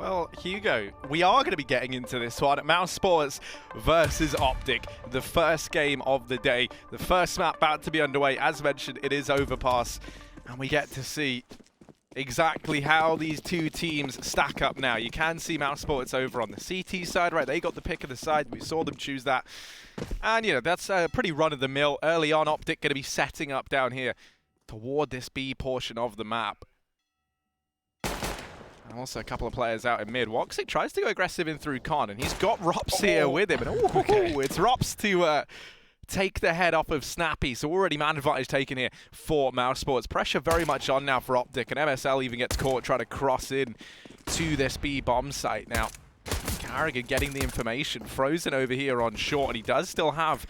Well, Hugo, we are going to be getting into this one. Mousesports versus OpTic, the first game of the day. The first map about to be underway. As mentioned, it is Overpass, and we get to see exactly how these two teams stack up now. You can see Mousesports over on the CT side, right? They got the pick of the side. We saw them choose that. And, you know, that's pretty run-of-the-mill. Early on, OpTic going to be setting up down here toward this B portion of the map. And also a couple of players out in mid. OpTic tries to go aggressive in through Con, and he's got Rops here with him. And it's Rops to take the head off of Snappy. So already man advantage taken here for Mousesports. Pressure very much on now for OpTic, and MSL even gets caught trying to cross in to this B bomb site. Now, Carrigan getting the information. Frozen over here on short, and he does still have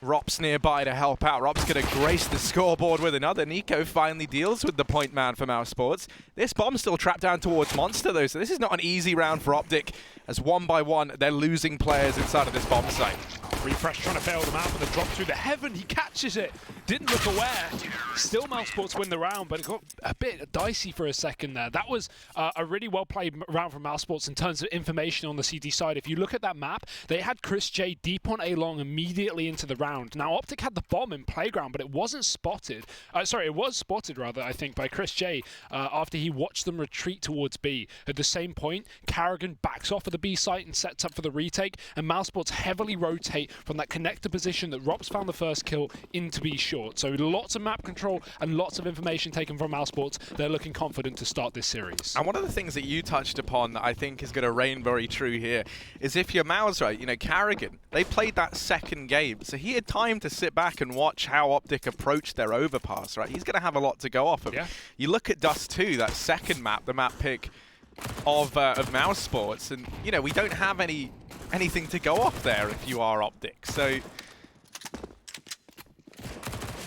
Rops nearby to help out. Rops going to grace the scoreboard with another. Nico finally deals with the point man for Mousesports. This bomb's still trapped down towards Monster though, so this is not an easy round for OpTic, as one by one they're losing players inside of this bomb site. Refresh trying to bail them out with a drop through the heaven. He catches it. Didn't look aware. Still Mousesports win the round, but it got a bit dicey for a second there. That was a really well played round from Mousesports in terms of information on the CT side. If you look at that map, they had Chris J deep on A long immediately into the round. Now OpTic had the bomb in playground, but it wasn't spotted. It was spotted rather, I think, by Chris J after he watched them retreat towards B. At the same point, Carrigan backs off of the B site and sets up for the retake, and Mousesports heavily rotate from that connector position that Rops found the first kill into B short. So lots of map control and lots of information taken from Mousesports. They're looking confident to start this series. And one of the things that you touched upon that I think is going to reign very true here is if you're Mouse, right, you know, Carrigan, they played that second game, so he had time to sit back and watch how OpTic approached their overpass, right? He's going to have a lot to go off of. Yeah. You look at Dust 2, that second map, the map pick of Mousesports, and, you know, we don't have anything to go off there if you are OpTic. So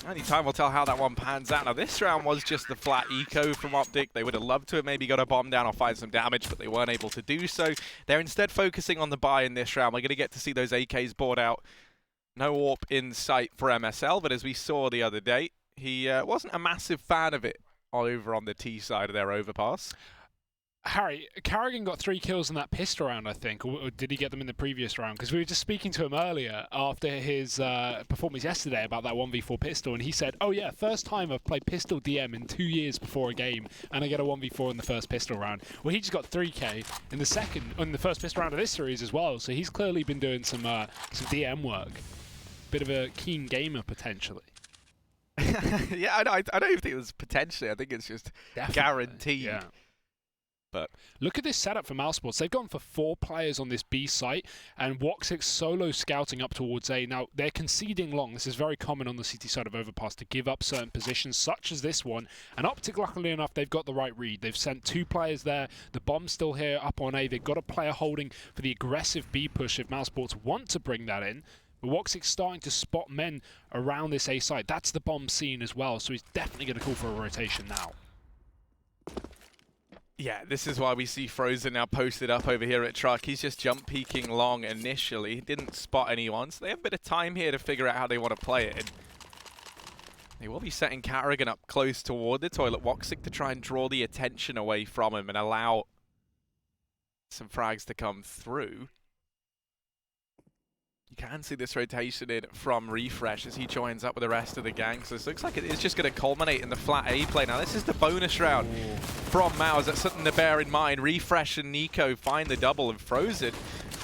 only time will tell how that one pans out. Now this round was just the flat eco from OpTic. They would have loved to have maybe got a bomb down or find some damage, but they weren't able to do so. They're instead focusing on the buy in this round. We're going to get to see those AKs bought out. No AWP in sight for MSL, but as we saw the other day, he wasn't a massive fan of it over on the T side of their overpass. Harry, Carrigan got 3 kills in that pistol round, I think, or did he get them in the previous round? Because we were just speaking to him earlier after his performance yesterday about that 1v4 pistol, and he said, oh yeah, first time I've played pistol DM in 2 years before a game, and I get a 1v4 in the first pistol round. Well, he just got 3k in the first pistol round of this series as well, so he's clearly been doing some DM work. Bit of a keen gamer, potentially. Yeah, I don't even think it was potentially. I think it's just guaranteed. Yeah. But look at this setup for Mousesports. They've gone for 4 players on this B site, and OpTic solo scouting up towards A. Now, they're conceding long. This is very common on the CT side of Overpass to give up certain positions, such as this one. And OpTic, luckily enough, they've got the right read. They've sent 2 players there. The bomb's still here up on A. They've got a player holding for the aggressive B push if Mousesports want to bring that in. But OpTic's starting to spot men around this A site. That's the bomb scene as well, so he's definitely going to call for a rotation now. yeah, this is why we see Frozen now posted up over here at Truck. He's just jump peeking long initially. He didn't spot anyone, so they have a bit of time here to figure out how they want to play it. And they will be setting Carrigan up close toward the toilet. OpTic to try and draw the attention away from him and allow some frags to come through. You can see this rotation in from Refresh as he joins up with the rest of the gang. So this looks like it is just going to culminate in the flat A play. Now this is the bonus round from Mouse. That's something to bear in mind. Refresh and Nico find the double, and Frozen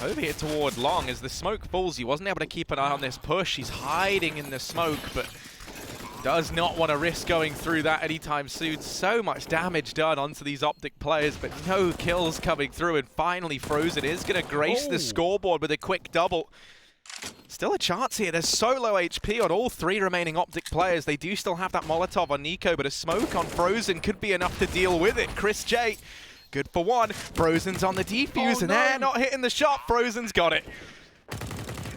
over here toward long. As the smoke falls, he wasn't able to keep an eye on this push. He's hiding in the smoke, but does not want to risk going through that anytime soon. So much damage done onto these OpTic players, but no kills coming through. And finally, Frozen is going to grace the scoreboard with a quick double. Still a chance here. There's so low HP on all 3 remaining OpTic players. They do still have that Molotov on Nico, but a smoke on Frozen could be enough to deal with it. Chris J, good for 1. Frozen's on the defuse, and they're not hitting the shot. Frozen's got it.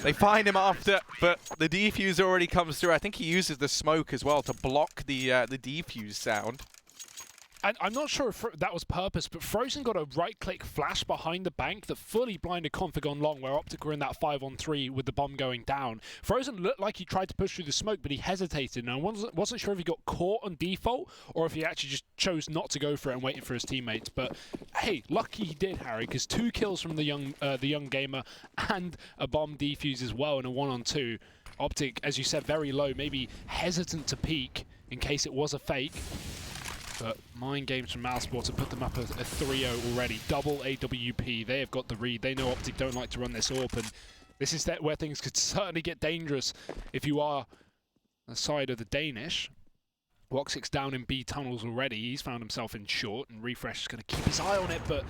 They find him after, but the defuse already comes through. I think he uses the smoke as well to block the defuse sound. And I'm not sure if that was purpose, but Frozen got a right-click flash behind the bank that fully blinded Config on long, where OpTic were in that 5-on-3 with the bomb going down. Frozen looked like he tried to push through the smoke, but he hesitated, and I wasn't sure if he got caught on default or if he actually just chose not to go for it and waited for his teammates. But hey, lucky he did, Harry, because 2 kills from the young gamer and a bomb defuse as well in a 1-on-2. OpTic, as you said, very low, maybe hesitant to peek in case it was a fake. But mind games from Mousesports have put them up a 3-0 already. Double AWP. They have got the read. They know OpTic don't like to run this AWP, and this is where things could certainly get dangerous if you are the side of the Danish. Woxic's down in B tunnels already. He's found himself in short, and Refresh is going to keep his eye on it, but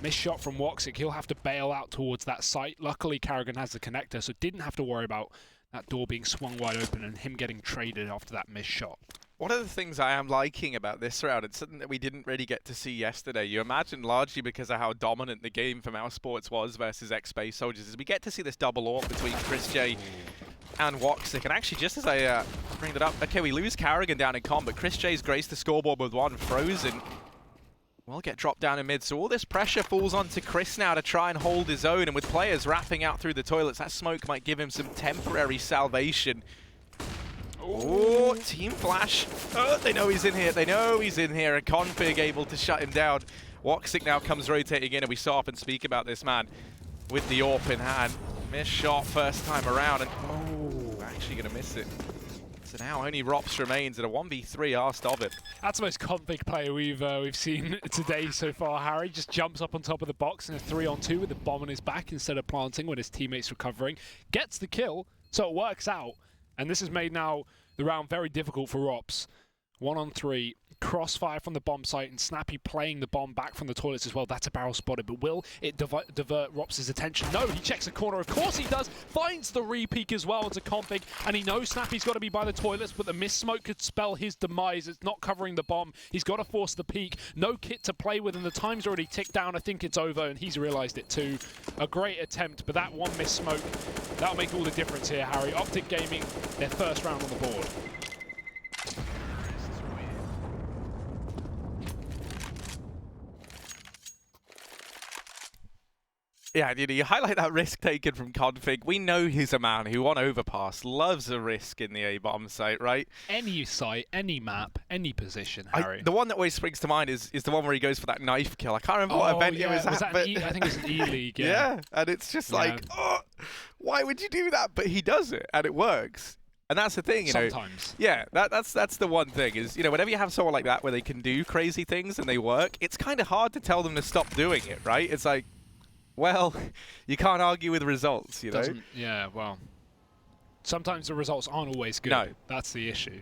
missed shot from Woxic. He'll have to bail out towards that site. Luckily, Karrigan has the connector, so didn't have to worry about that door being swung wide open and him getting traded after that missed shot. One of the things I am liking about this round, it's something that we didn't really get to see yesterday. You imagine largely because of how dominant the game for Mousesports was versus X-Space Soldiers, is we get to see this double AWP between Chris J and Woxic. And actually, just as I bring that up, okay, we lose Karrigan down in comp, but Chris J's graced the scoreboard with one. Frozen will get dropped down in mid, so all this pressure falls onto Chris now to try and hold his own, and with players wrapping out through the toilets, that smoke might give him some temporary salvation. Oh, team flash. Oh, they know he's in here. They know he's in here. And Config able to shut him down. Woxic now comes rotating in, and we so often speak about this man with the AWP in hand. Missed shot first time around, and actually going to miss it. So now only Rops remains at a 1v3 asked of it. That's the most Config player we've seen today so far, Harry. Just jumps up on top of the box in a 3-on-2 with the bomb on his back instead of planting when his teammate's recovering. Gets the kill, so it works out. And this has made now the round very difficult for Rops. 1-on-3, crossfire from the bomb site, and Snappy playing the bomb back from the toilets as well. That's a barrel spotted, but will it divert Rops' attention? No, he checks the corner. Of course he does. Finds the re-peek as well into Config, and he knows Snappy's got to be by the toilets, but the miss smoke could spell his demise. It's not covering the bomb. He's got to force the peek. No kit to play with, and the time's already ticked down. I think it's over, and he's realized it too. A great attempt, but that one miss smoke, that'll make all the difference here, Harry. OpTic Gaming, their first round on the board. Yeah, you highlight that risk taken from Config. We know he's a man who, on Overpass, loves a risk in the A-bomb site, right? Any site, any map, any position, Harry. The one that always springs to mind is the one where he goes for that knife kill. I can't remember what event it was at. But I think it was an E-League, yeah. Yeah, and it's just like, oh, why would you do that? But he does it, and it works. And that's the thing, you know. Sometimes. Yeah, that's the one thing is, whenever you have someone like that where they can do crazy things and they work, it's kind of hard to tell them to stop doing it, right? It's like, well, you can't argue with results, you know? Yeah, well, sometimes the results aren't always good. No. That's the issue.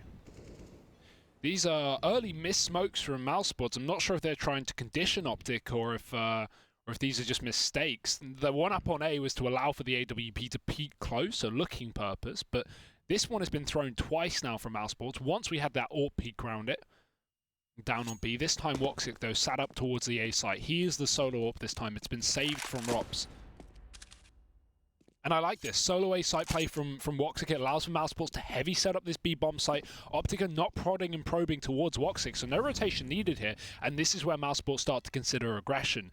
These are early miss smokes from Mousesports. I'm not sure if they're trying to condition OpTic or if these are just mistakes. The one up on A was to allow for the AWP to peek close, so looking purpose, but this one has been thrown twice now from Mousesports. Once we had that AWP peek around it. Down on B. This time Woxic, though, sat up towards the A site. He is the solo AWP this time. It's been saved from Rops. And I like this. Solo A site play from Woxic. It allows for Mousesports to heavy set up this B bomb site. OpTic are not prodding and probing towards Woxic, so no rotation needed here. And this is where Mousesports start to consider aggression.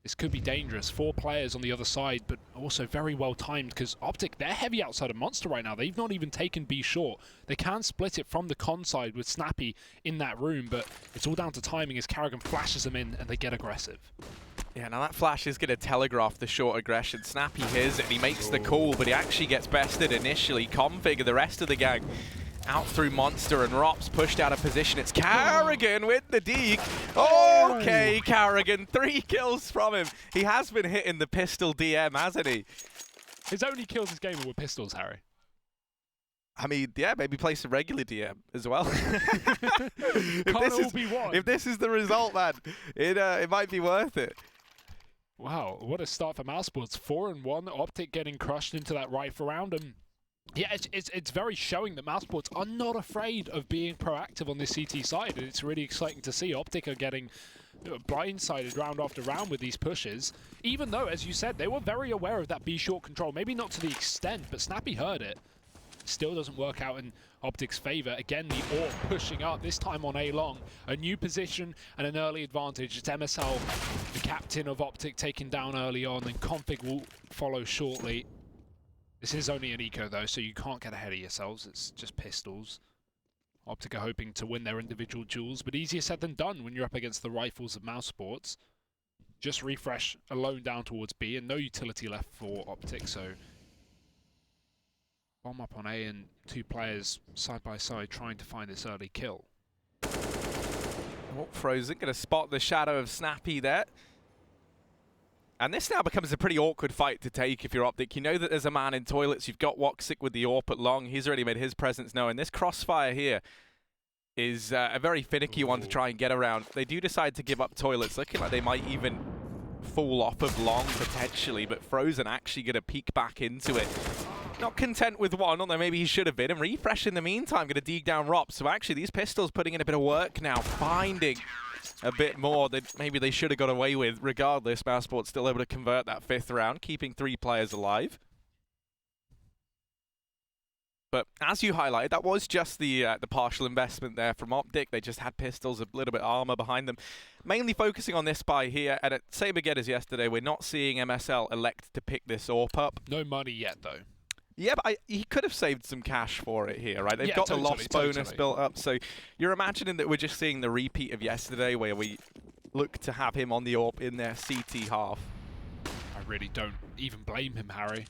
This could be dangerous. 4 players on the other side, but also very well timed because OpTic, they're heavy outside of Monster right now. They've not even taken B short. They can split it from the con side with Snappy in that room, but it's all down to timing as Karrigan flashes them in and they get aggressive. Yeah, now that flash is going to telegraph the short aggression. Snappy hears it and he makes the call, but he actually gets bested initially. Config and the rest of the gang out through Monster, and Rops pushed out of position. It's Karrigan with the deke. Okay, Karrigan, 3 kills from him. He has been hitting the pistol DM, hasn't he? His only kills this game were pistols, Harry. I mean, yeah, maybe play some regular DM as well. If this is the result, man, it might be worth it. Wow, what a start for Mousesports. 4-1, OpTic getting crushed into that right for round. And yeah, it's very showing that Mousesports are not afraid of being proactive on this CT side. And it's really exciting to see. OpTic are getting blindsided round after round with these pushes. Even though, as you said, they were very aware of that B short control. Maybe not to the extent, but Snappy heard it. Still doesn't work out in OpTic's favor. Again, the AWP pushing up, this time on A long. A new position and an early advantage. It's MSL, the captain of OpTic, taken down early on, and Config will follow shortly. This is only an eco though, so you can't get ahead of yourselves. It's just pistols. OpTic are hoping to win their individual duels, but easier said than done when you're up against the rifles of Mousesports. Just refresh alone down towards B, and no utility left for OpTic, so bomb up on A and two players side by side trying to find this early kill. Oh, Frozen going to spot the shadow of Snappy there. And this now becomes a pretty awkward fight to take if you're OpTic. You know that there's a man in toilets. You've got Woxic with the AWP at long. He's already made his presence known. This crossfire here is a very finicky one to try and get around. They do decide to give up toilets, looking like they might even fall off of long potentially, but Frozen actually going to peek back into it. Not content with one, although maybe he should have been. And Refresh in the meantime going to dig down Rop. So actually these pistols putting in a bit of work now, finding a bit more that maybe they should have got away with. Regardless, Mousesports still able to convert that 5th round, keeping 3 players alive. But as you highlighted, that was just the partial investment there from OpTic. They just had pistols, a little bit of armor behind them. Mainly focusing on this buy here, and same again as yesterday, we're not seeing MSL elect to pick this AWP up. No money yet though. Yeah, but he could have saved some cash for it here, right? They've got the loss bonus built up, so you're imagining that we're just seeing the repeat of yesterday where we look to have him on the AWP in their CT half. I really don't even blame him, Harry.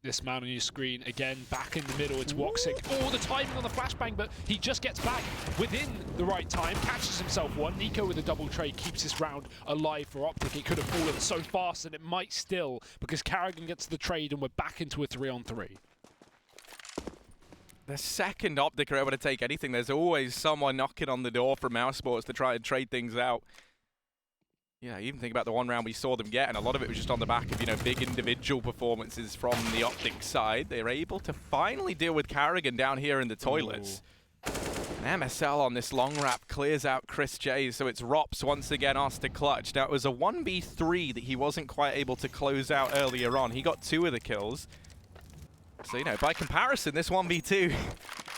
This man on your screen, again, back in the middle, it's Woxic. Oh, the timing on the flashbang, but he just gets back within the right time, catches himself one. Nico with a double trade keeps this round alive for OpTic. It could have fallen so fast, and it might still, because Carrigan gets the trade, and we're back into a 3-on-3. The second OpTic are able to take anything, there's always someone knocking on the door from Mousesports to try and trade things out. Yeah, even think about the one round we saw them get, and a lot of it was just on the back of, you know, big individual performances from the OpTic side. They were able to finally deal with Carrigan down here in the toilets. And MSL on this long wrap clears out Chris J, so it's Rops once again asked to clutch. Now, it was a 1v3 that he wasn't quite able to close out earlier on. He got 2 of the kills. So, you know, by comparison, this 1v2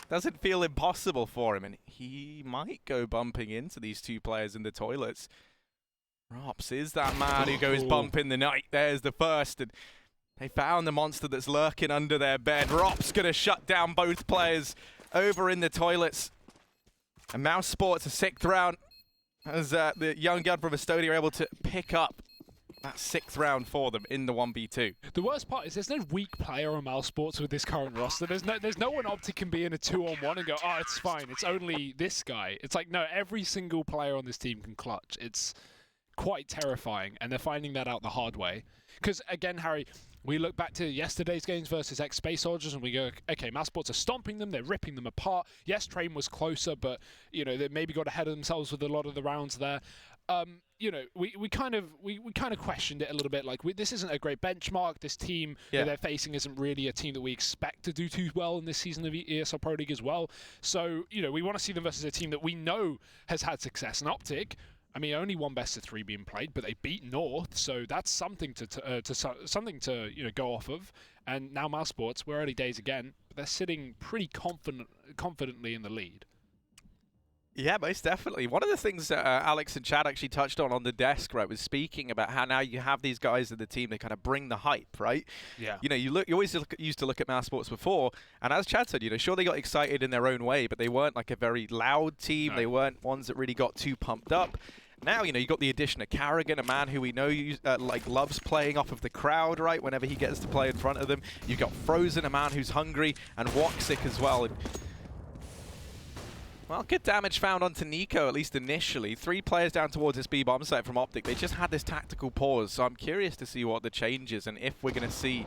doesn't feel impossible for him, and he might go bumping into these 2 players in the toilets. Rops is that man who goes bump in the night. There's the first, and they found the monster that's lurking under their bed. Rops gonna shut down both players over in the toilets. And Mousesports, a 6th round, as the young gun from Estonia are able to pick up that 6th round for them in the 1v2. The worst part is there's no weak player on Mousesports with this current roster. There's no one OpTic can be in a 2-on-1 and go, oh, it's fine. It's only this guy. It's like, no, every single player on this team can clutch. It's quite terrifying, and they're finding that out the hard way. Because again, Harry, we look back to yesterday's games versus ex-Space Soldiers, and we go, okay, Mousesports are stomping them, they're ripping them apart. Yes, Train was closer, but you know, they maybe got ahead of themselves with a lot of the rounds there. You know, we kind of questioned it a little bit. Like, this isn't a great benchmark. This team that they're facing isn't really a team that we expect to do too well in this season of ESL Pro League as well. So, you know, we want to see them versus a team that we know has had success. And OpTic, I mean, only one best of 3 being played, but they beat North, so that's something to you know, go off of. And now Mousesports, we're early days again, but they're sitting pretty confidently in the lead. Yeah, most definitely. One of the things that Alex and Chad actually touched on the desk, right, was speaking about how now you have these guys in the team, they kind of bring the hype, right? Yeah. You know, you always used to look at Mousesports before, and as Chad said, you know, sure they got excited in their own way, but they weren't like a very loud team. No. They weren't ones that really got too pumped up. Now, you know, you got the addition of Carrigan, a man who we know like loves playing off of the crowd, right, whenever he gets to play in front of them. You've got Frozen, a man who's hungry, and Woxic as well. And, well, good damage found onto Nico, at least initially. 3 players down towards this B bomb site from OpTic. They just had this tactical pause, so I'm curious to see what the change is and if we're going to see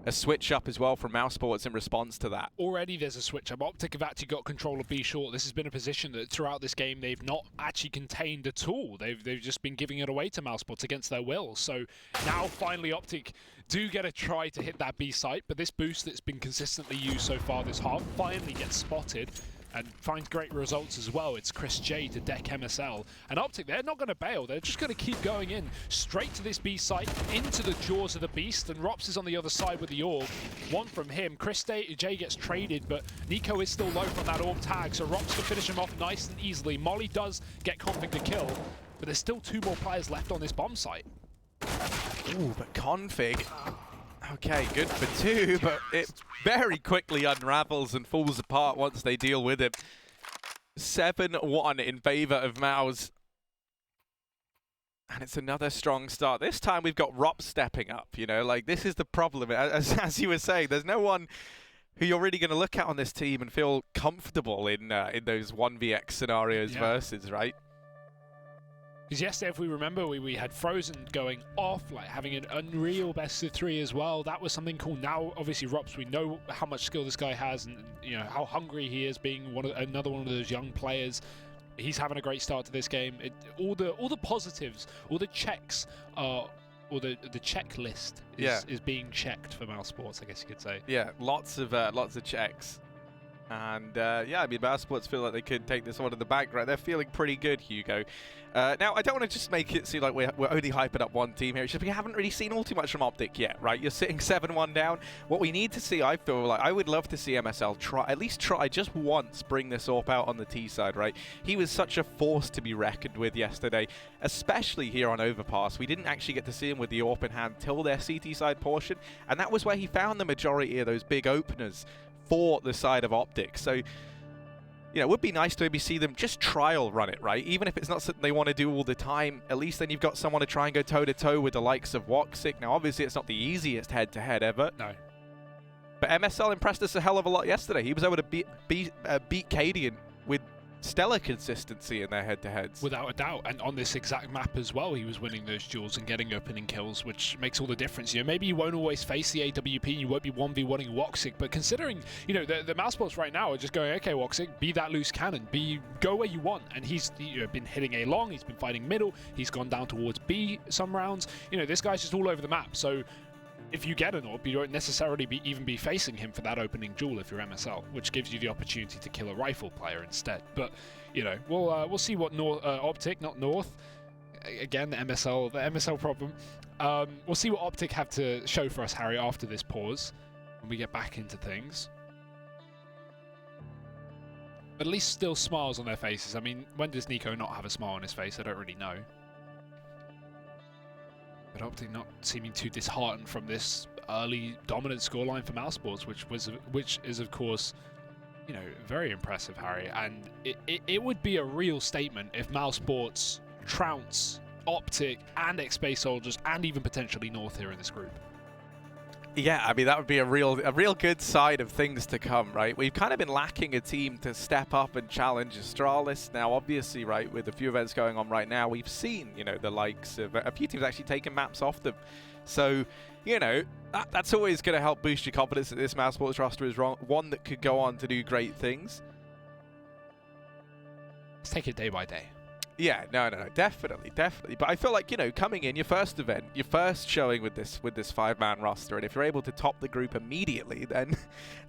a switch up as well from Mousesports in response to that. Already there's a switch up. OpTic have actually got control of B short. This has been a position that throughout this game they've not actually contained at all. They've just been giving it away to Mousesports against their will. So now finally OpTic do get a try to hit that B site, but this boost that's been consistently used so far this half finally gets spotted. and finds great results as well. It's Chris J to deck MSL. And OpTic, they're not going to bail. They're just going to keep going in straight to this B site, into the jaws of the beast. And Rops is on the other side with the orb. One from him. Chris J gets traded, but Nico is still low from that orb tag, so Rops can finish him off nice and easily. Molly does get Config to kill, but there's still 2 more players left on this bomb site. Ooh, but Config. Okay, good for 2, but it very quickly unravels and falls apart once they deal with it. 7-1 in favor of Mouse. And it's another strong start. This time we've got Rops stepping up, you know, like this is the problem. As you were saying, there's no one who you're really going to look at on this team and feel comfortable in those 1vx scenarios versus, right? Because yesterday, if we remember, we had Frozen going off, like having an unreal best of 3 as well. That was something cool. Now, obviously, Rops, we know how much skill this guy has, and you know how hungry he is, being another one of those young players. He's having a great start to this game. All the positives, all the checks are, or the checklist is being checked for Mousesports, I guess you could say. Yeah, lots of checks. And yeah, I mean, Mousesports feel like they could take this one in the bag, right? They're feeling pretty good, Hugo. Now, I don't want to just make it seem like we're only hyping up one team here. It's just we haven't really seen all too much from OpTic yet, right? You're sitting 7-1 down. What we need to see, I feel like, I would love to see MSL at least try just once bring this AWP out on the T side, right? He was such a force to be reckoned with yesterday, especially here on Overpass. We didn't actually get to see him with the AWP in hand till their CT side portion, and that was where he found the majority of those big openers for the side of OpTic. So, you know, it would be nice to maybe see them just trial run it, right? Even if it's not something they want to do all the time, at least then you've got someone to try and go toe-to-toe with the likes of OpTic. Now, obviously, it's not the easiest head-to-head ever. No. But MSL impressed us a hell of a lot yesterday. He was able to beat Cadian with stellar consistency in their head-to-heads. Without a doubt, and on this exact map as well, he was winning those duels and getting opening kills, which makes all the difference. You know, maybe you won't always face the AWP, and you won't be 1v1ing OpTic, but considering, you know, the Mousesports right now are just going, okay, OpTic, be that loose cannon, go where you want, and he's been hitting A long, he's been fighting middle, he's gone down towards B some rounds. You know, this guy's just all over the map, so if you get an AWP, you don't necessarily even be facing him for that opening duel if you're MSL, which gives you the opportunity to kill a rifle player instead. But you know, we'll see what OpTic, not North. Again, the MSL problem. We'll see what OpTic have to show for us, Harry, after this pause when we get back into things. But at least still smiles on their faces. I mean, when does Nico not have a smile on his face? I don't really know. But OpTic not seeming too disheartened from this early dominant scoreline for Mousesports, which is of course, you know, very impressive, Harry. And it would be a real statement if Mousesports trounce OpTic and X-Space Soldiers and even potentially North here in this group. Yeah, I mean, that would be a real good side of things to come, right? We've kind of been lacking a team to step up and challenge Astralis. Now, obviously, right, with a few events going on right now, we've seen, you know, the likes of a few teams actually taking maps off them. So, you know, that's always going to help boost your confidence that this Mousesports roster is one that could go on to do great things. Let's take it day by day. Yeah, no, definitely. But I feel like, you know, coming in, your first event, your first showing with this 5-man roster, and if you're able to top the group immediately, then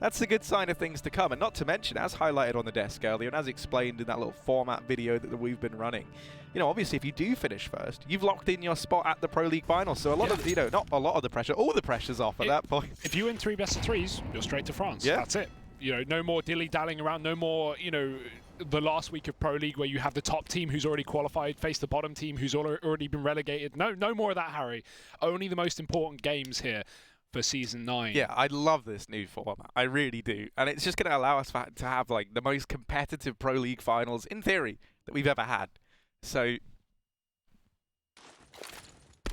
that's a good sign of things to come. And not to mention, as highlighted on the desk earlier, and as explained in that little format video that we've been running, you know, obviously if you do finish first, you've locked in your spot at the Pro League Finals. So a lot of, you know, not a lot of the pressure, all the pressure's off at that point. If you win 3 best of 3s, you're straight to France. Yeah. That's it. You know, no more dilly-dallying around, no more, you know, the last week of Pro League where you have the top team who's already qualified face the bottom team who's already been relegated. No more of that, Harry. Only the most important games here for Season 9. Yeah, I love this new format. I really do. And it's just going to allow us to have, like, the most competitive Pro League finals, in theory, that we've ever had. So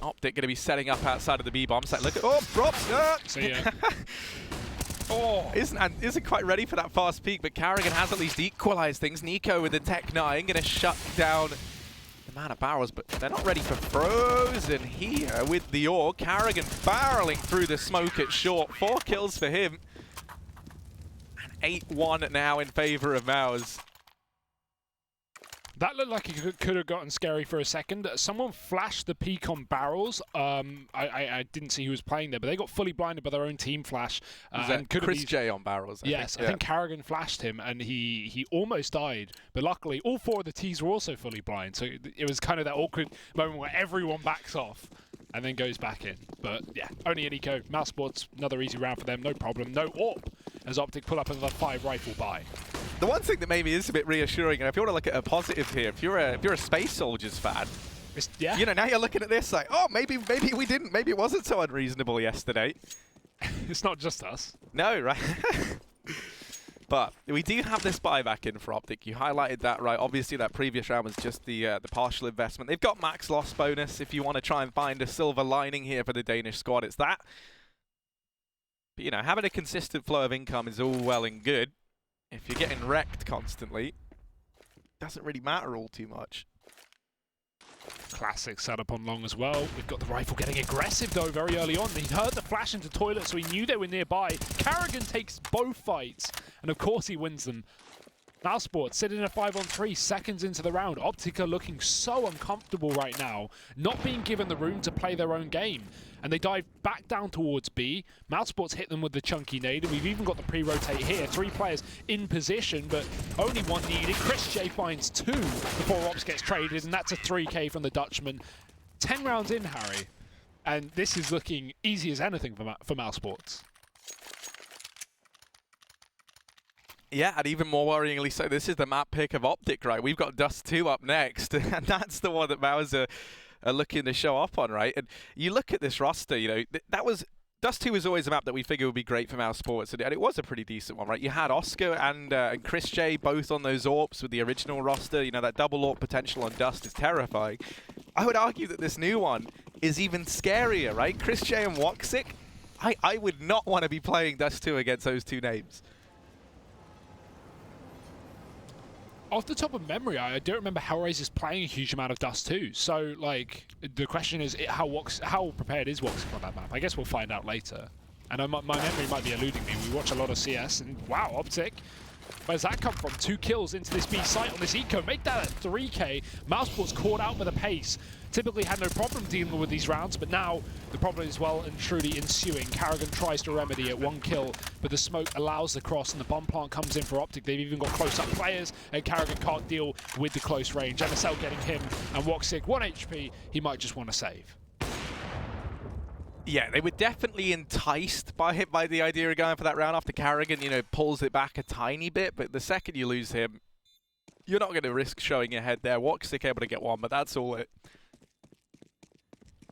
OpTic going to be setting up outside of the B-bomb site. Look at... Oh, props! So, yeah. Oh, isn't quite ready for that fast peak, but Carrigan has at least equalized things. Nico with the Tech 9 going to shut down the man of barrels, but they're not ready for Frozen here with the AWP. Carrigan barreling through the smoke at short. 4 kills for him. And 8-1 now in favor of Mouse. That looked like it could have gotten scary for a second. Someone flashed the peak on barrels. I didn't see who was playing there, but they got fully blinded by their own team flash. And Chris J on barrels, I think. I think Carrigan flashed him, and he almost died. But luckily, all 4 of the Ts were also fully blind, so it was kind of that awkward moment where everyone backs off and then goes back in. But yeah, only an eco. Mousesports, another easy round for them, no problem. No AWP, as OpTic pull up another 5 rifle buy. The one thing that maybe is a bit reassuring, and if you want to look at a positive here, if you're a Space Soldiers fan, yeah. you know, now you're looking at this like, oh, maybe we didn't, maybe it wasn't so unreasonable yesterday. It's not just us. No, right? But we do have this buyback in for OpTic. You highlighted that, right? Obviously, that previous round was just the partial investment. They've got max loss bonus if you want to try and find a silver lining here for the Danish squad. It's that. But, you know, having a consistent flow of income is all well and good. If you're getting wrecked constantly, it doesn't really matter all too much. Classic setup on long as well. We've got the rifle getting aggressive though very early on. He heard the flash into toilet, so he knew they were nearby. Carrigan takes both fights, and of course he wins them. Mousesports sitting in a 5-on-3 seconds into the round. OpTic are looking so uncomfortable right now, not being given the room to play their own game. And they dive back down towards B. Mousesports hit them with the chunky nade, and we've even got the pre-rotate here. 3 players in position, but only 1 needed. Chris J finds 2 before Ops gets traded, and that's a 3K from the Dutchman. 10 rounds in, Harry, and this is looking easy as anything for Mousesports. Yeah, and even more worryingly so, this is the map pick of OpTic, right? We've got Dust 2 up next, and that's the one that Mouse are looking to show up on, right? And you look at this roster, you know, that was... Dust 2 was always a map that we figured would be great for Mousesports, and it was a pretty decent one, right? You had Oscar and Chris J both on those AWPs with the original roster. You know, that double AWP potential on Dust is terrifying. I would argue that this new one is even scarier, right? Chris J and Woxic, I would not want to be playing Dust 2 against those 2 names. Off the top of memory, I don't remember Hellraiser is playing a huge amount of Dust 2. So, like, the question is, how prepared is Woxic on that map? I guess we'll find out later. And my memory might be eluding me. We watch a lot of CS, and wow, OpTic. Where's that come from? 2 kills into this B site on this eco. Make that a 3K. Mousesports caught out with a pace. Typically had no problem dealing with these rounds, but now the problem is well and truly ensuing. Carrigan tries to remedy it, 1 kill, but the smoke allows the cross, and the bomb plant comes in for OpTic. They've even got close-up players, and Carrigan can't deal with the close range. ESL getting him, and Woxic, 1 HP. He might just want to save. Yeah, they were definitely enticed by the idea of going for that round after Carrigan, you know, pulls it back a tiny bit, but the second you lose him, you're not going to risk showing your head there. Woxic able to get 1, but that's all it.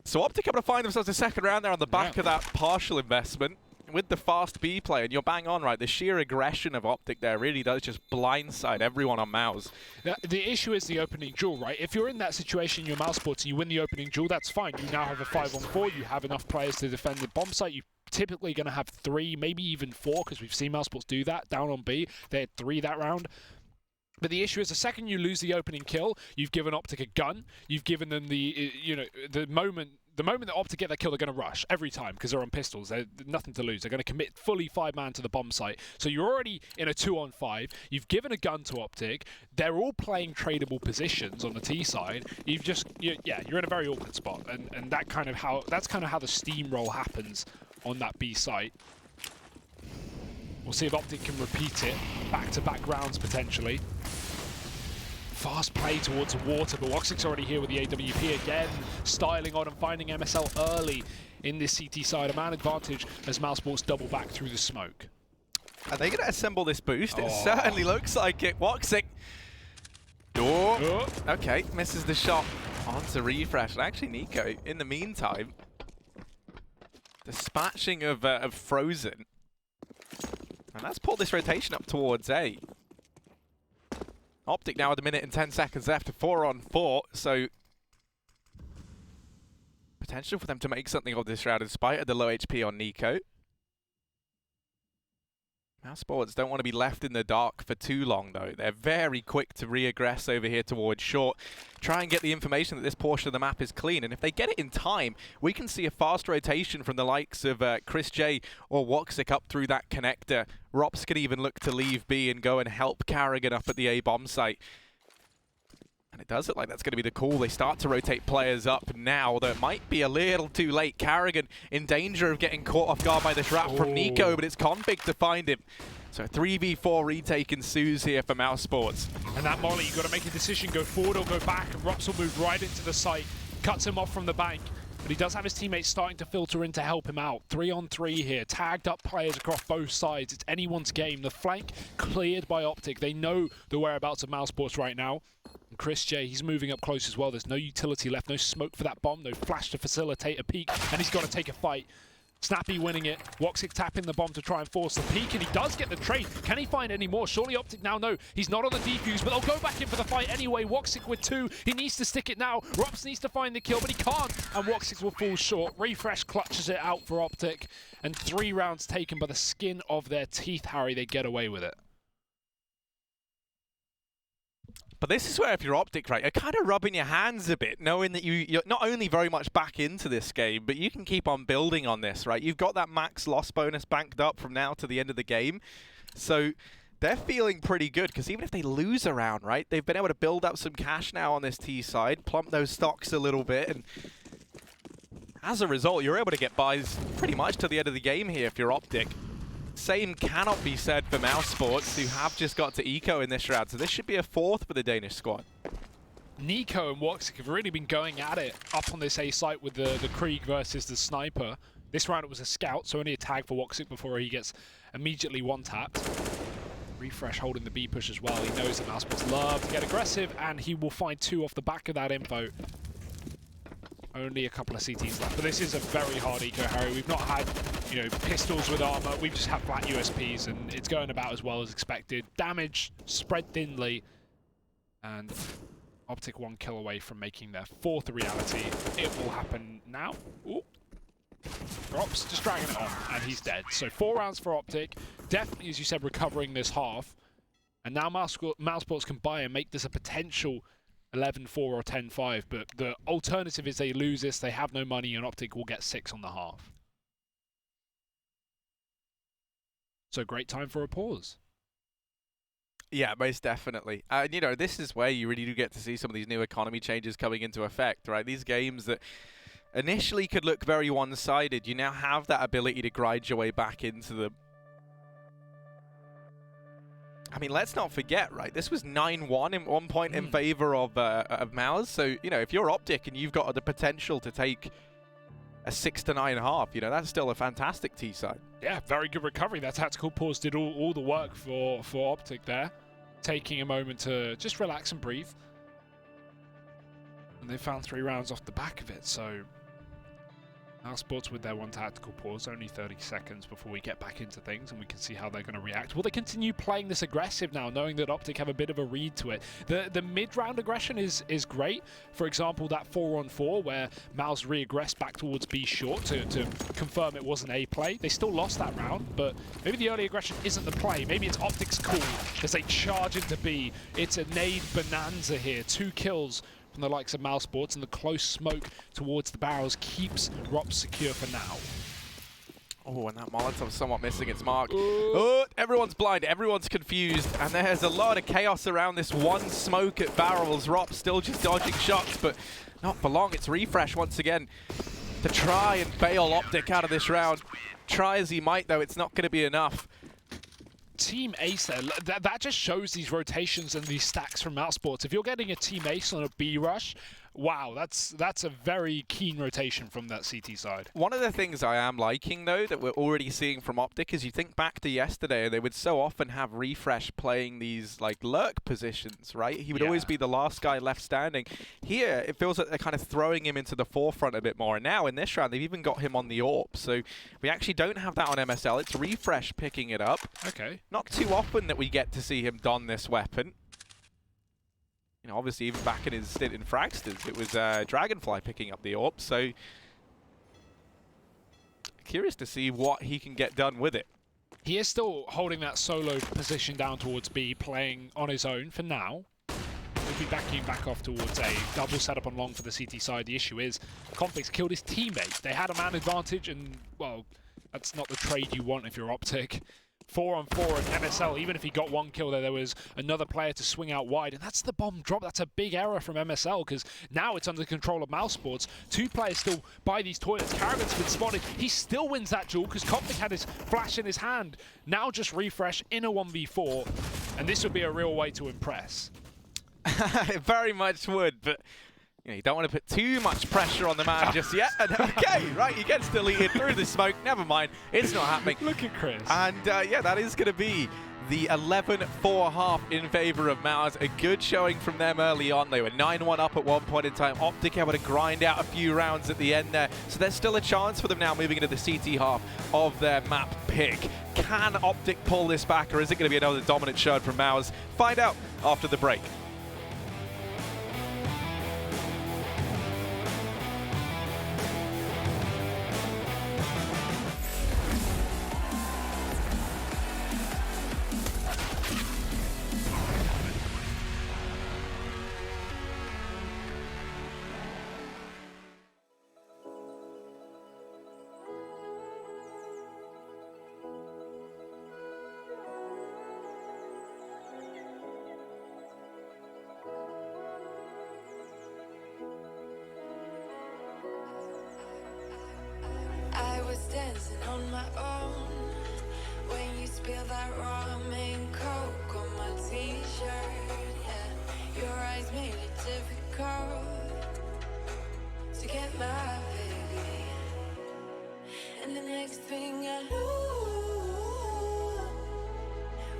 So OpTic able to find themselves a second round there on the back of that partial investment with the fast B play, and you're bang on, right? The sheer aggression of OpTic there really does just blindside everyone on Mouse. The issue is the opening duel, right? If you're in that situation, you're Mousesports, and you win the opening duel, that's fine. You now have a 5-on-4, you have enough players to defend the bomb site. You're typically going to have 3, maybe even 4, because we've seen Mousesports do that down on B. They had 3 that round. But the issue is the second you lose the opening kill, you've given OpTic a gun. You've given them the, you know, the moment that OpTic get that kill, they're going to rush every time because they're on pistols. They're nothing to lose. They're going to commit fully 5-man to the bomb site. So you're already in a 2-on-5. You've given a gun to OpTic. They're all playing tradable positions on the T side. You're in a very awkward spot, and that's kind of how the steamroll happens on that B site. We'll see if OpTic can repeat it. Back-to-back rounds, potentially. Fast play towards the water, but Woxic's already here with the AWP again. Styling on and finding MSL early in this CT side. A man advantage as Mousesports double back through the smoke. Are they going to assemble this boost? It certainly looks like it. Woxic. Okay, misses the shot onto Refresh. And actually, Nico, in the meantime, dispatching of Frozen. And that's pulled this rotation up towards A. OpTic now with 1 minute and 10 seconds left, 4-on-4, so potential for them to make something of this round in spite of the low HP on Nico. Mousesports don't want to be left in the dark for too long, though. They're very quick to re-aggress over here towards short. Try and get the information that this portion of the map is clean. And if they get it in time, we can see a fast rotation from the likes of Chris J or Woxic up through that connector. Rops can even look to leave B and go and help Carrigan up at the A bomb site. And it does look like that's going to be the call. They start to rotate players up now, though it might be a little too late. Carrigan in danger of getting caught off guard by this wrap from Nico, but it's Config to find him. So a 3v4 retake ensues here for Mousesports. And that molly, you've got to make a decision, go forward or go back. And Rops will move right into the site, cuts him off from the bank. But he does have his teammates starting to filter in to help him out. 3-on-3 here, tagged up players across both sides. It's anyone's game. The flank cleared by OpTic. They know the whereabouts of Mousesports right now. And Chris J, he's moving up close as well. There's no utility left, no smoke for that bomb, no flash to facilitate a peek, and he's got to take a fight. Snappy winning it. OpTic tapping the bomb to try and force the peek, and he does get the trade. Can he find any more? Surely OpTic now know he's not on the defuse, but they'll go back in for the fight anyway. OpTic with 2. He needs to stick it now. Rops needs to find the kill, but he can't, and OpTic will fall short. Refresh clutches it out for OpTic, and 3 rounds taken by the skin of their teeth, Harry. They get away with it. But this is where, if you're OpTic, right, you're kind of rubbing your hands a bit, knowing that you're not only very much back into this game, but you can keep on building on this, right? You've got that max loss bonus banked up from now to the end of the game. So they're feeling pretty good, because even if they lose a round, right, they've been able to build up some cash now on this T side, plump those stocks a little bit, and as a result, you're able to get buys pretty much to the end of the game here if you're OpTic. Same cannot be said for Mousesports, who have just got to eco in this round, so this should be a 4th for the Danish squad. Nico and OpTic have really been going at it up on this A site with the Krieg versus the Sniper. This round it was a scout, so only a tag for OpTic before he gets immediately one-tapped. Refresh holding the B push as well. He knows that Mousesports love to get aggressive, and he will find 2 off the back of that info. Only a couple of CTs left, but this is a very hard eco, Harry. We've not had, pistols with armor. We've just had flat USPs, and it's going about as well as expected. Damage spread thinly, and OpTic 1 kill away from making their 4th a reality. It will happen now. Ooh. Drops, just dragging it on, and he's dead. So 4 rounds for OpTic. Definitely, as you said, recovering this half. And now Mousesports can buy and make this a potential 11-4 or 10-5, but the alternative is they lose this, they have no money, and OpTic will get 6 on the half. So great time for a pause. Yeah, most definitely. This is where you really do get to see some of these new economy changes coming into effect, right? These games that initially could look very one-sided, you now have that ability to grind your way back into them. I mean, let's not forget, right? This was 9-1 at one point in favor of Mouse. So, if you're OpTic and you've got the potential to take a 6 to 9.5, that's still a fantastic T side. Yeah, very good recovery. That tactical pause did all the work for OpTic there, taking a moment to just relax and breathe. And they found 3 rounds off the back of it. So Mousesports with their 1 tactical pause, only 30 seconds before we get back into things and we can see how they're going to react. Will they continue playing this aggressive now, knowing that OpTic have a bit of a read to it? The mid-round aggression is great. For example, that 4-on-4 where Mouse re-aggressed back towards B short to confirm it wasn't a play. They still lost that round, but maybe the early aggression isn't the play. Maybe it's OpTic's call as they charge into B. It's a nade bonanza here. 2 kills from the likes of Mousesports, and the close smoke towards the barrels keeps Rops secure for now. Oh, and that Molotov's somewhat missing its mark. Oh, everyone's blind, everyone's confused, and there's a lot of chaos around this 1 smoke at barrels. Rops still just dodging shots, but not for long. It's Refresh once again to try and bail OpTic out of this round. Try as he might, though, it's not going to be enough. Team Ace there, that just shows these rotations and these stacks from Mousesports. If you're getting a Team Ace on a B rush, wow, that's a very keen rotation from that CT side. One of the things I am liking, though, that we're already seeing from OpTic is you think back to yesterday, they would so often have Refresh playing these, lurk positions, right? He would always be the last guy left standing. Here, it feels like they're kind of throwing him into the forefront a bit more. And now, in this round, they've even got him on the AWP. So we actually don't have that on MSL. It's Refresh picking it up. Okay. Not too often that we get to see him don this weapon. Obviously, even back in his stint in Fragsters, it was Dragonfly picking up the AWP, so curious to see what he can get done with it. He is still holding that solo position down towards B, playing on his own for now. He'll be backing back off towards A. Double setup on long for the CT side. The issue is, Conflict's killed his teammate. They had a man advantage, and, well, that's not the trade you want if you're OpTic. 4-on-4 at MSL. Even if he got one kill there was another player to swing out wide, and that's the bomb drop. That's a big error from MSL, because now it's under control of Mousesports. 2 players still by these toilets. Caravan's been spotted. He still wins that duel because OpTic had his flash in his hand. Now just refresh in a 1v4, and this would be a real way to impress. It very much would, but you don't want to put too much pressure on the man just yet. And okay, right, he gets deleted through the smoke. Never mind, it's not happening. Look at Chris. And yeah, that is going to be the 11-4 half in favor of Mouse. A good showing from them early on. They were 9-1 up at one point in time. OpTic able to grind out a few rounds at the end there. So there's still a chance for them now moving into the CT half of their map pick. Can OpTic pull this back, or is it going to be another dominant showing from Mouse? Find out after the break. Dancing on my own when you spill that ramen coke on my t-shirt. Yeah, your eyes made it difficult to get my baby. And the next thing I knew,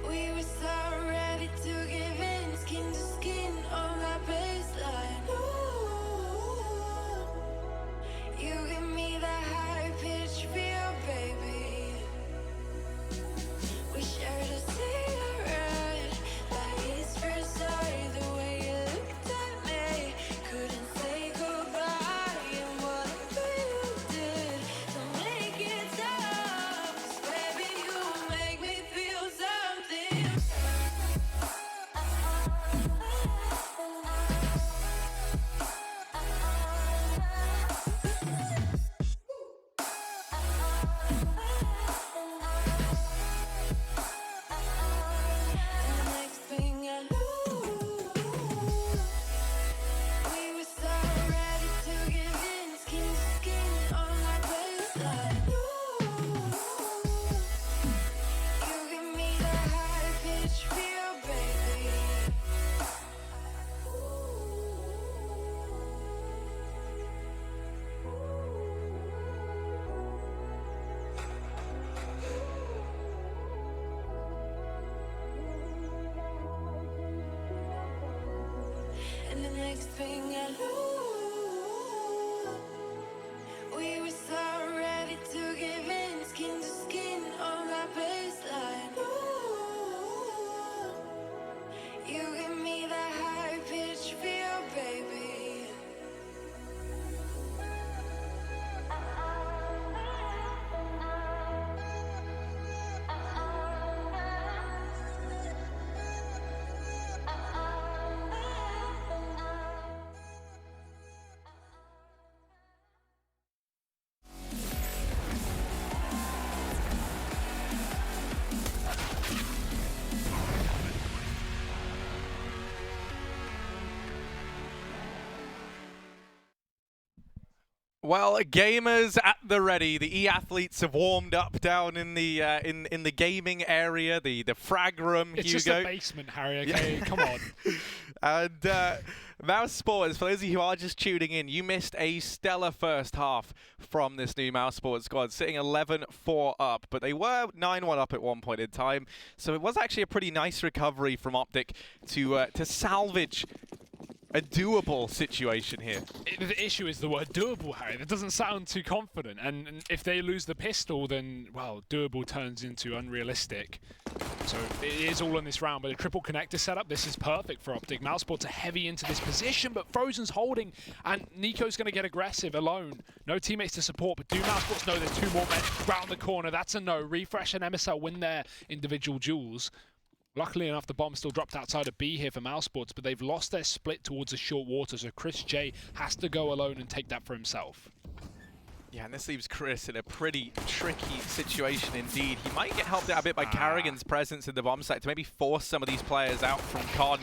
we were so ready to give in, skin to skin on that baseline. Ooh, you give me that high pitch feel, baby. We shared a cigarette, like it's first sight. The way you looked at me, couldn't say goodbye. And whatever you did, don't make it stop. 'Cause baby, you make me feel something. And the next thing I knew, we were so ready to give in, skin to skin on that baseline. Ooh, you give me that high pitch feel, baby. Well, gamers at the ready. The e-athletes have warmed up down in the in the gaming area, the frag room. It's Hugo. just a basement, Harry. Okay, come on. And Mousesports, for those of you who are just tuning in, you missed a stellar first half from this new Mousesports squad, sitting 11-4 up, but they were 9-1 up at one point in time. So it was actually a pretty nice recovery from OpTic to salvage a doable situation here. The issue is the word doable, Harry. That doesn't sound too confident. And if they lose the pistol, then, well, doable turns into unrealistic. So it is all in this round, but a triple connector setup, this is perfect for OpTic. Mousesports are heavy into this position, but Frozen's holding, and Nico's going to get aggressive alone. No teammates to support, but do Mousesports know there's 2 more men round the corner? That's a no. Refresh and MSL win their individual duels. Luckily enough, the bomb still dropped outside of B here for Mousesports, but they've lost their split towards the short water, so Chris J has to go alone and take that for himself. Yeah, and this leaves Chris in a pretty tricky situation indeed. He might get helped out a bit by Carrigan's presence in the bomb site to maybe force some of these players out from Con.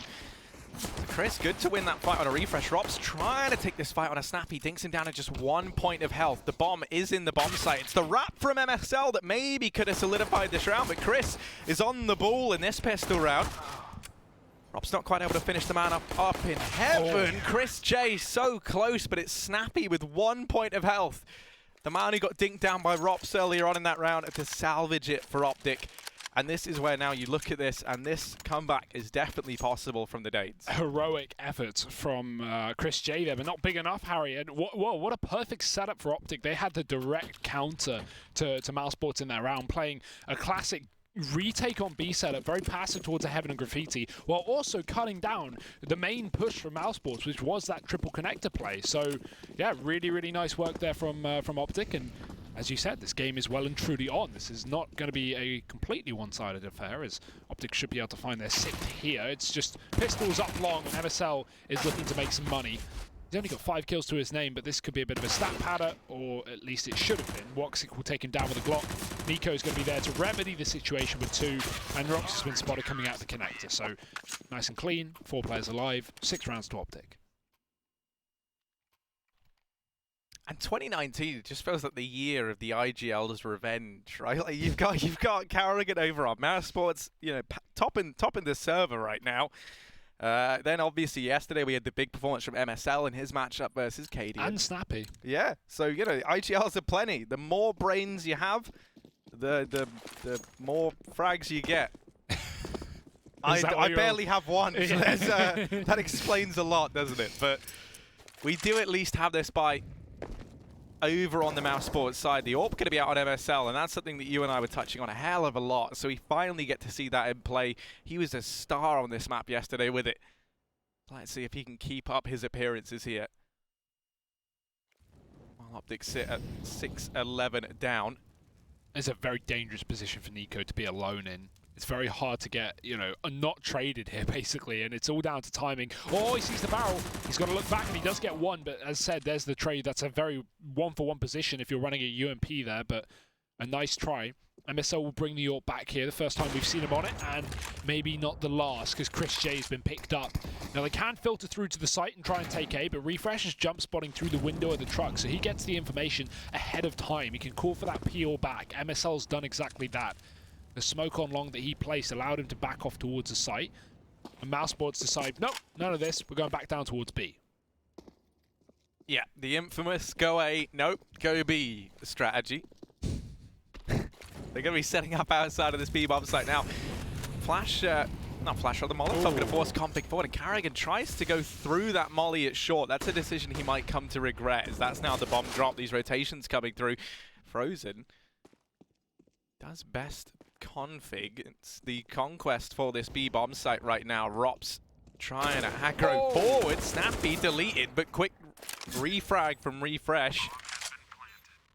So Chris, good to win that fight on a refresh. Rob's trying to take this fight on a snap. He dinks him down at just 1 point of health. The bomb is in the bomb site. It's the wrap from MSL that maybe could have solidified this round, but Chris is on the ball in this pistol round. Rob's not quite able to finish the man up in heaven. Chris J so close, but it's Snappy with 1 point of health. The man who got dinked down by Rops earlier on in that round to salvage it for OpTic. And this is where now you look at this, and this comeback is definitely possible from the Dades. Heroic effort from Chris J there, but not big enough, Harry. And what a perfect setup for OpTic. They had the direct counter to Mousesports in that round, playing a classic retake on B setup, very passive towards a Heaven and Graffiti, while also cutting down the main push from Mousesports, which was that triple connector play. So yeah, really nice work there from OpTic. And as you said, this game is well and truly on. This is not going to be a completely one-sided affair, as OpTic should be able to find their sixth here. It's just pistols up long, and MSL is looking to make some money. He's only got 5 kills to his name, but this could be a bit of a stat padder, or at least it should have been. Woxic will take him down with a Glock. Nico is going to be there to remedy the situation with 2, and Rox has been spotted coming out of the connector. So nice and clean, 4 players alive, 6 rounds to OpTic. And 2019 just feels like the year of the IGL's revenge, right? Like you've got Carrigan over on Mousesports, you know, topping the server right now. Then obviously yesterday we had the big performance from MSL in his matchup versus KD. And Snappy. Yeah, so you know, IGLs are plenty. The more brains you have, the more frags you get. I barely have one, so that explains a lot, doesn't it? But we do at least have this bite over on the Mousesports side. The AWP going to be out on MSL, and that's something that you and I were touching on a hell of a lot. So we finally get to see that in play. He was a star on this map yesterday with it. Let's see if he can keep up his appearances here. While OpTic sit at 6-11 down. It's a very dangerous position for Nico to be alone in. It's very hard to get, you know, not traded here, basically, and it's all down to timing. Oh, he sees the barrel. He's got to look back, and he does get one, but as said, there's the trade. That's a very one-for-one position if you're running a UMP there, but a nice try. MSL will bring the AWP back here, the first time we've seen him on it, and maybe not the last, because Chris J has been picked up. Now, they can filter through to the site and try and take A, but Refresh is jump spotting through the window of the truck, so he gets the information ahead of time. He can call for that peel back. MSL's done exactly that. The smoke on long that he placed allowed him to back off towards the site. And Mousesports decide, nope, none of this. We're going back down towards B. Yeah, the infamous go A, nope, go B strategy. They're going to be setting up outside of this B bomb site now. Flash, not Flash, or the Molotov going to force Config forward, and Carrigan tries to go through that molly at short. That's a decision he might come to regret, as that's now the bomb drop. These rotations coming through. Frozen does best config. It's the conquest for this B bomb site right now. Rops trying to aggro forward. Snappy deleted, but quick refrag from Refresh.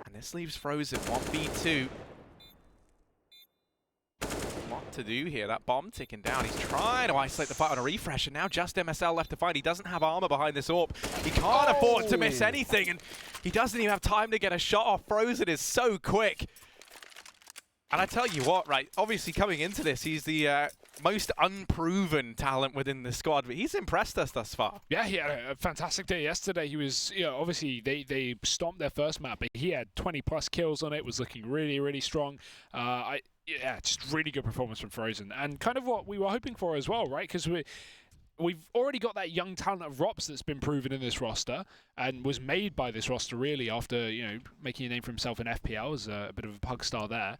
And this leaves Frozen 1v2. What to do here? That bomb ticking down. He's trying to isolate the fight on a Refresh, and now just MSL left to fight. He doesn't have armor behind this AWP. He can't afford to miss anything, and he doesn't even have time to get a shot off. Frozen is so quick. And I tell you what, right, obviously coming into this, he's the most unproven talent within the squad, but he's impressed us thus far. Yeah, he had a fantastic day yesterday. He was, you know, obviously they stomped their first map, but he had 20+ kills on it, was looking really strong. Yeah, just really good performance from Frozen. And kind of what we were hoping for as well, right? Because we've already got that young talent of Rops that's been proven in this roster and was made by this roster really after, you know, making a name for himself in FPL as a bit of a pug star there.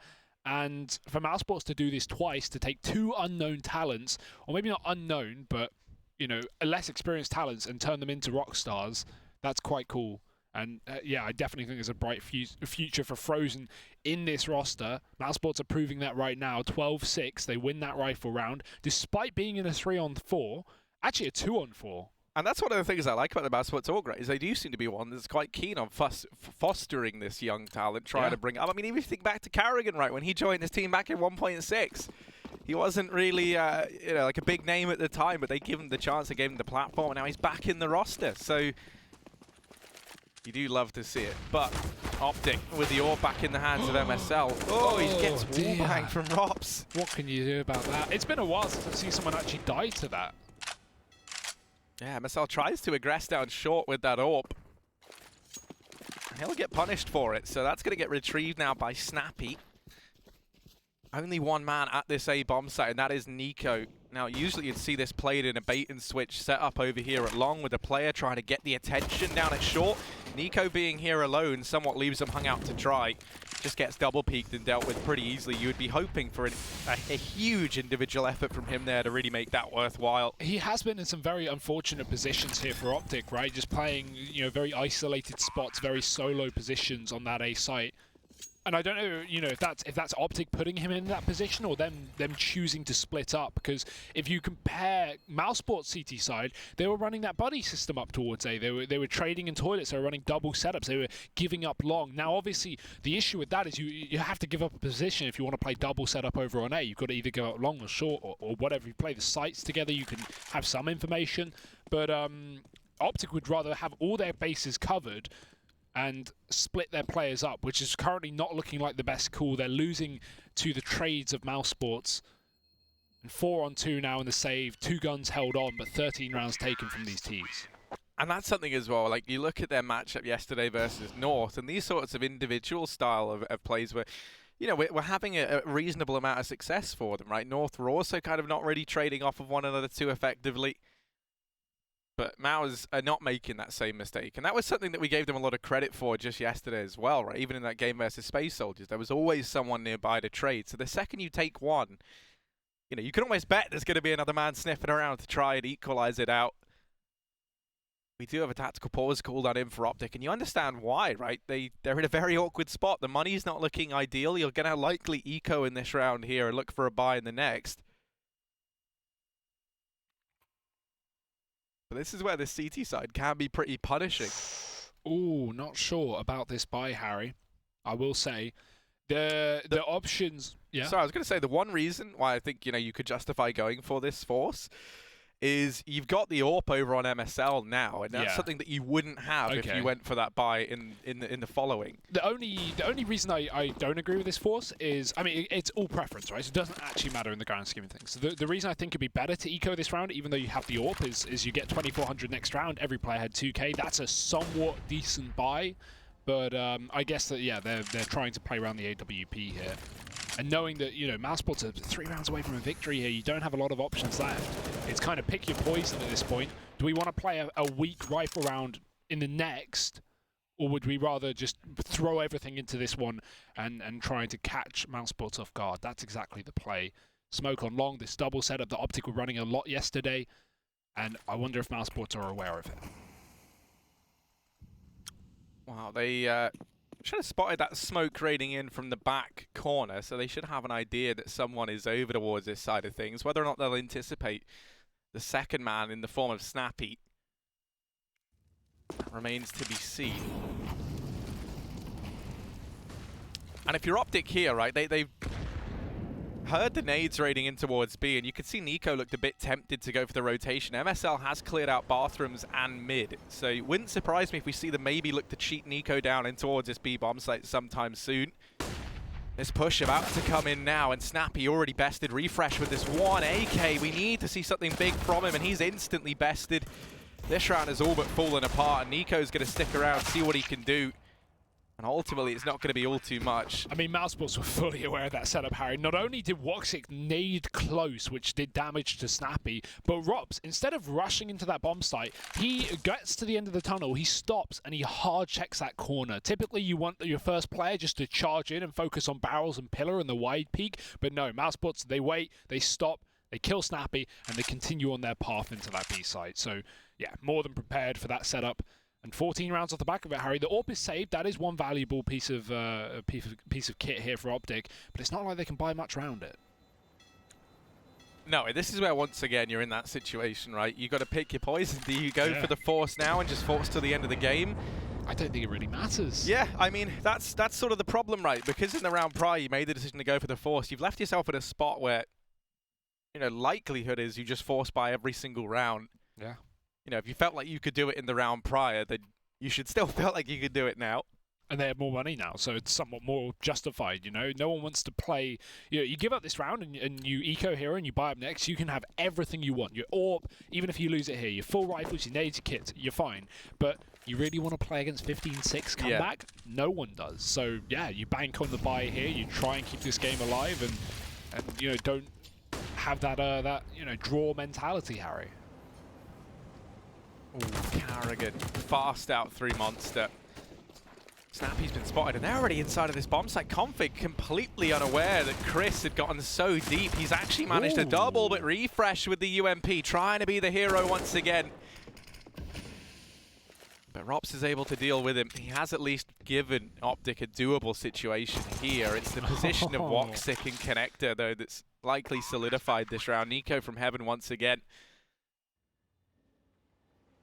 And for Mousesports to do this twice, to take 2 unknown talents, or maybe not unknown, but, you know, less experienced talents and turn them into rock stars, that's quite cool. And yeah, I definitely think there's a bright future for Frozen in this roster. Mousesports are proving that right now. 12-6, they win that rifle round, despite being in a 3-on-4, actually a 2-on-4. And that's one of the things I like about the Mousesports org, right, is they do seem to be one that's quite keen on fostering this young talent, trying to bring it up. I mean, even if you think back to Carrigan, right, when he joined this team back in 1.6, he wasn't really, you know, like a big name at the time, but they gave him the chance, they gave him the platform, and now he's back in the roster. So You do love to see it. But OpTic with the AWP back in the hands of MSL. Oh, he gets wallbang from Rops. What can you do about that? It's been a while since I've seen someone actually die to that. Yeah, MSL tries to aggress down short with that AWP. He'll get punished for it, so that's going to get retrieved now by Snappy. Only one man at this A bomb site, and that is Nico. Now, usually you'd see this played in a bait and switch setup over here at long with the player trying to get the attention down at short. Nico being here alone somewhat leaves him hung out to dry. Just gets double peeked and dealt with pretty easily. You would be hoping for a huge individual effort from him there to really make that worthwhile. He has been in some very unfortunate positions here for OpTic, right? Just playing, you know, very isolated spots, very solo positions on that A site. And I don't know, you know, if that's OpTic putting him in that position or them choosing to split up. Because if you compare Mousesports CT side, they were running that buddy system up towards A. They were trading in toilets. They were running double setups. They were giving up long. Now, obviously, the issue with that is you have to give up a position if you want to play double setup over on A. You've got to either go up long or short or whatever. You play the sites together, you can have some information. But OpTic would rather have all their bases covered and split their players up, which is currently not looking like the best call. They're losing to the trades of Mousesports. And 4-on-2 now in the save, 2 guns held on, but 13 rounds taken from these teams. And that's something as well, like you look at their matchup yesterday versus North, and these sorts of individual style of plays where, you know, we're having a reasonable amount of success for them, right? North were also kind of not really trading off of one another too effectively. But Maus are not making that same mistake. And that was something that we gave them a lot of credit for just yesterday as well, right? Even in that game versus Space Soldiers, there was always someone nearby to trade. So the second you take one, you know, you can almost bet there's going to be another man sniffing around to try and equalize it out. We do have a tactical pause called on in for OpTic, and you understand why, right? They're in a very awkward spot. The money's not looking ideal. You're going to likely eco in this round here and look for a buy in the next. But this is where the CT side can be pretty punishing. Ooh, not sure about this buy, Harry. I will say the options. Yeah. So I was going to say the one reason why I think, you know, you could justify going for this force is you've got the AWP over on MSL now, and that's something that you wouldn't have if you went for that buy in the following. The only reason I don't agree with this force is, I mean, it's all preference, right? So it doesn't actually matter in the grand scheme of things. So the reason I think it'd be better to eco this round, even though you have the AWP, is you get 2,400 next round. Every player had 2K. That's a somewhat decent buy, but I guess that they're trying to play around the AWP here. And knowing that, you know, Mousesports are 3 rounds away from a victory here, you don't have a lot of options left. It's kind of pick your poison at this point. Do we want to play a weak rifle round in the next, or would we rather just throw everything into this one and try to catch Mousesports off guard? That's exactly the play. Smoke on long, this double setup that OpTic were running a lot yesterday, and I wonder if Mousesports are aware of it. Wow, they should have spotted that smoke raiding in from the back corner, so they should have an idea that someone is over towards this side of things. Whether or not they'll anticipate the second man in the form of Snappy remains to be seen. And if you're OpTic here, right, they've heard the nades raiding in towards B, and you could see Nico looked a bit tempted to go for the rotation. MSL has cleared out bathrooms and mid, so it wouldn't surprise me if we see them maybe look to cheat Nico down in towards this B bomb site sometime soon. This push about to come in now, and Snappy already bested Refresh with this one AK. We need to see something big from him, and he's instantly bested. This round has all but fallen apart, and Nico's going to stick around, see what he can do. And ultimately, it's not going to be all too much. I mean, Mousesports were fully aware of that setup, Harry. Not only did Woxic nade close, which did damage to Snappy, but Robs, instead of rushing into that bomb site, he gets to the end of the tunnel, he stops, and he hard checks that corner. Typically, you want your first player just to charge in and focus on barrels and pillar and the wide peak, but no, Mousesports, they wait, they stop, they kill Snappy, and they continue on their path into that B site. So, yeah, more than prepared for that setup. And 14 rounds off the back of it, Harry. The AWP is saved. That is one valuable piece of kit here for OpTic, but it's not like they can buy much around it. No, this is where once again you're in that situation, right? You got to pick your poison. Do you go for the force now and just force till the end of the game? I don't think it really matters. Yeah, I mean that's sort of the problem, right? Because in the round prior you made the decision to go for the force. You've left yourself in a spot where, you know, likelihood is you just force by every single round. Yeah. You know, if you felt like you could do it in the round prior, then you should still feel like you could do it now. And they have more money now, so it's somewhat more justified, you know? No one wants to play... You give up this round and you eco here and you buy up next, you can have everything you want. Your AWP, even if you lose it here, your full rifles, your nades, your kits, you're fine. But you really want to play against 15-6 comeback? Yeah. No one does. So, yeah, you bank on the buy here, you try and keep this game alive and you know, don't have that you know, draw mentality, Harry. Ooh, Carrigan, fast out 3 Monster. Snappy's been spotted, and they're already inside of this bomb site. Config completely unaware that Chris had gotten so deep. He's actually managed to double, but Refresh with the UMP, trying to be the hero once again. But Rops is able to deal with him. He has at least given OpTic a doable situation here. It's the position of OpTic and Connector, though, that's likely solidified this round. Nico from Heaven once again.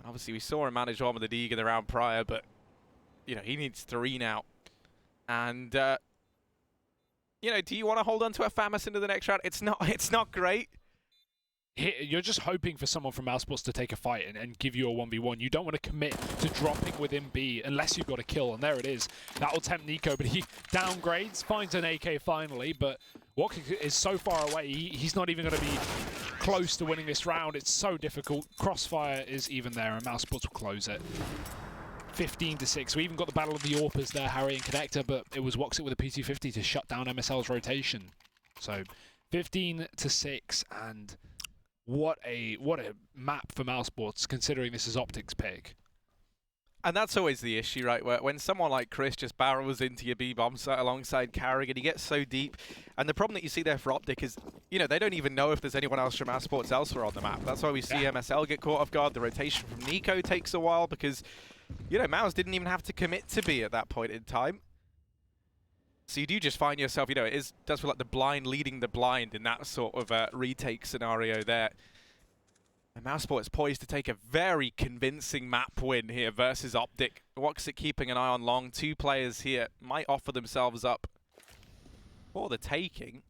Obviously, we saw him manage one with the Deeg in the round prior, but you know, he needs 3 now. And, you know, do you want to hold on to a Famas into the next round? It's not great. You're just hoping for someone from Mousesports to take a fight and give you a 1v1. You don't want to commit to dropping within B unless you've got a kill, and there it is. That'll tempt Nico, but he downgrades, finds an AK finally, but OpTic is so far away, he's not even going to be close to winning this round. It's so difficult. Crossfire is even there, and Mousesports will close it. 15-6. We even got the battle of the AWPers there, Harry and Connector, but it was Woxic with a P250 to shut down MSL's rotation. So 15-6, and what a map for Mousesports, considering this is OpTic's pick. And that's always the issue, right? Where when someone like Chris just barrels into your B bomb site alongside Carrigan, he gets so deep. And the problem that you see there for OpTic is, you know, they don't even know if there's anyone else from Mousesports elsewhere on the map. That's why we see MSL get caught off guard. The rotation from Nico takes a while because, you know, Mouse didn't even have to commit to B at that point in time. So you do just find yourself, you know, it does feel like the blind leading the blind in that sort of retake scenario there. And Mousesports poised to take a very convincing map win here versus OpTic. Woxic keeping an eye on long. 2 players here might offer themselves up for the taking.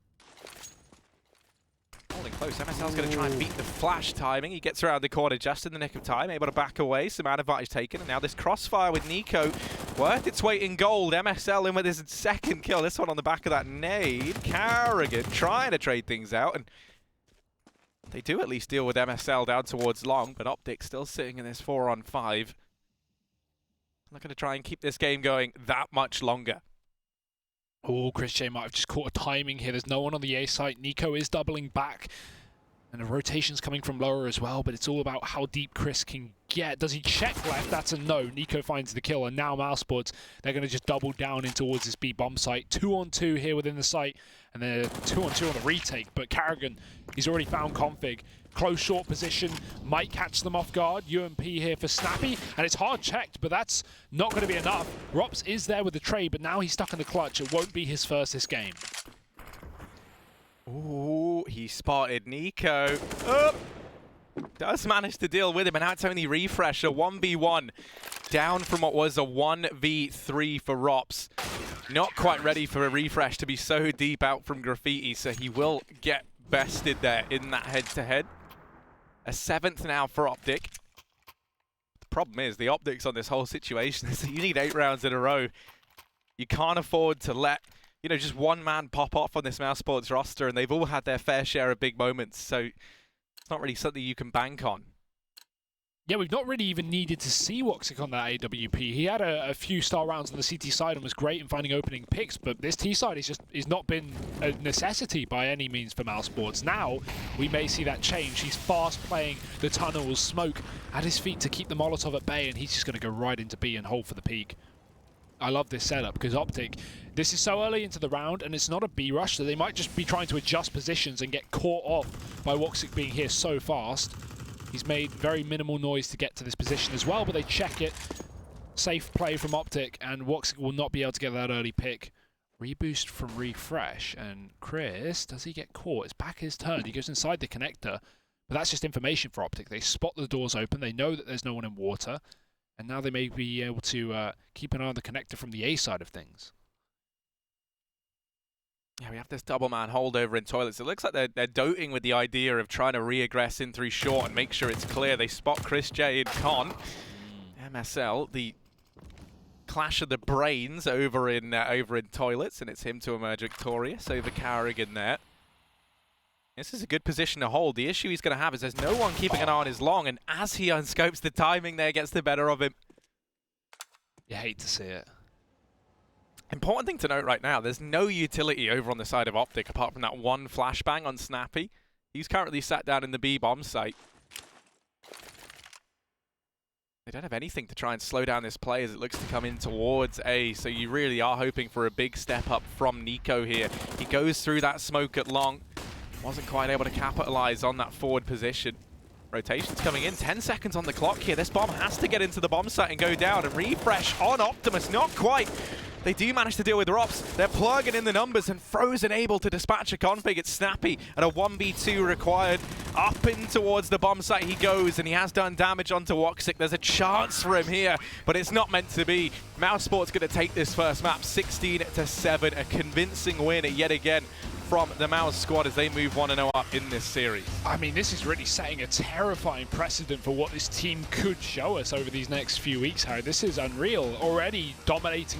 Holding close. MSL's going to try and beat the flash timing. He gets around the corner just in the nick of time, able to back away. Some advantage taken. And now this crossfire with Nico worth its weight in gold. MSL in with his 2nd kill. This one on the back of that nade. Carrigan trying to trade things out. And they do at least deal with MSL down towards long, but OpTic still sitting in this 4-on-5. I'm not going to try and keep this game going that much longer. Oh, Chris J might have just caught a timing here. There's no one on the A site. Nico is doubling back. And the rotation's coming from lower as well, but it's all about how deep Chris can get. Does he check left? That's a no. Nico finds the kill, and now Mousesports, they're going to just double down in towards this B bomb site. 2-on-2 here within the site, and then 2-on-2 on the retake. But Carrigan, he's already found Config. Close short position, might catch them off guard. UMP here for Snappy, and it's hard checked, but that's not going to be enough. Rops is there with the trade, but now he's stuck in the clutch. It won't be his first this game. Ooh, he spotted Nico. Oh, does manage to deal with him, and now it's only Refresh, a 1v1. Down from what was a 1v3 for Rops. Not quite ready for a Refresh to be so deep out from Graffiti, so he will get bested there in that head-to-head. A 7th now for OpTic. The problem is, the optics on this whole situation is that you need 8 rounds in a row. You can't afford to let, you know, just one man pop off on this Mousesports roster, and they've all had their fair share of big moments, so it's not really something you can bank on. Yeah, we've not really even needed to see Woxic on that AWP. He had a few star rounds on the CT side and was great in finding opening picks, but this T side is not been a necessity by any means for Mousesports. Now, we may see that change. He's fast playing the tunnels, smoke at his feet to keep the Molotov at bay, and he's just going to go right into B and hold for the peak. I love this setup because OpTic, this is so early into the round and it's not a B rush, so they might just be trying to adjust positions and get caught off by Woxic being here so fast. He's made very minimal noise to get to this position as well, but they check it. Safe play from OpTic, and Woxic will not be able to get that early pick. Reboost from Refresh, and Chris, does he get caught? It's back his turn. He goes inside the connector, but that's just information for OpTic. They spot the doors open. They know that there's no one in water, and now they may be able to keep an eye on the connector from the A side of things. Yeah, we have this double man holdover in toilets. It looks like they're doting with the idea of trying to re-aggress in through short and make sure it's clear. They spot Chris J and Con. MSL, the clash of the brains over in toilets, and it's him to emerge victorious over Carrigan there. This is a good position to hold. The issue he's going to have is there's no one keeping an eye on his long, and as he unscopes, the timing there gets the better of him. You hate to see it. Important thing to note right now, there's no utility over on the side of OpTic apart from that one flashbang on Snappy. He's currently sat down in the B bomb site. They don't have anything to try and slow down this play as it looks to come in towards A, so you really are hoping for a big step up from Nico here. He goes through that smoke at long. Wasn't quite able to capitalize on that forward position. Rotation's coming in, 10 seconds on the clock here. This bomb has to get into the bomb site and go down. And refresh on Optimus, not quite. They do manage to deal with Rops. They're plugging in the numbers, and Frozen able to dispatch a config. It's Snappy, and a 1v2 required. Up in towards the bomb site he goes, and he has done damage onto OpTic. There's a chance for him here, but it's not meant to be. Mousesports going to take this first map, 16-7. A convincing win yet again from the Mouse squad as they move 1-0 up in this series. I mean, this is really setting a terrifying precedent for what this team could show us over these next few weeks, Harry. This is unreal. Already dominating